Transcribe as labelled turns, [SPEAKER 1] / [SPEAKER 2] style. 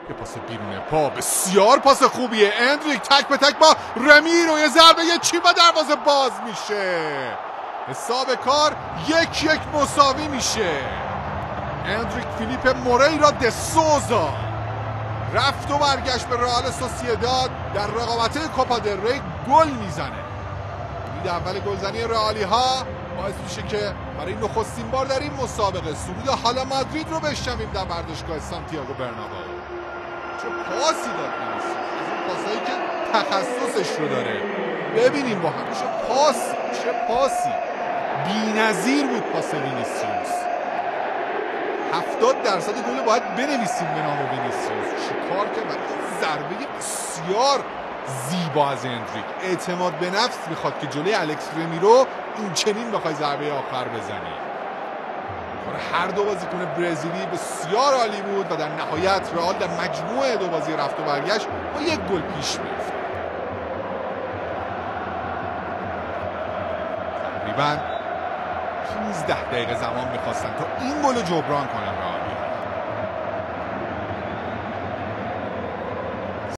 [SPEAKER 1] یه پاس بیرون پا، بسیار پاس خوبیه. اندریک تک به تک با رمیرو، یه ضربه یه چیپ و دروازه باز میشه. حساب کار 1-1 مساوی میشه. اندریک فیلیپ موریرا د سوزا رفت و برگشت به رئال سوسییداد در رقابت کوپا دل ری گل میزنه. امید اول گلزنی رئالی ها باعث میشه که برای نخستین بار در این مسابقه صعود حالا مادرید رو بشنویم در ورزشگاه سانتیاگو برنابئو. چه پاسی داد وینیسیوس، از اون پاسایی که تخصصش رو داره. ببینیم با هم چه پاسی بی‌نظیر بود پاس وینیسیوس. 70% گل باید بنویسیم به نام وینیسیوس. چیکار کرد؟ ضربه بسیار زیبا از اندریک. اعتماد به نفس میخواد که جلوی الکس رمیرو این چنین بخوای ضربه آخر بزنی. هر دو بازیکن برزیلی بسیار عالی بود و در نهایت رئال در مجموع دو بازی رفت و برگشت با 1 گل پیش میرفت. تقریباً 15 دقیقه زمان میخواستن تا این گل رو جبران کنن.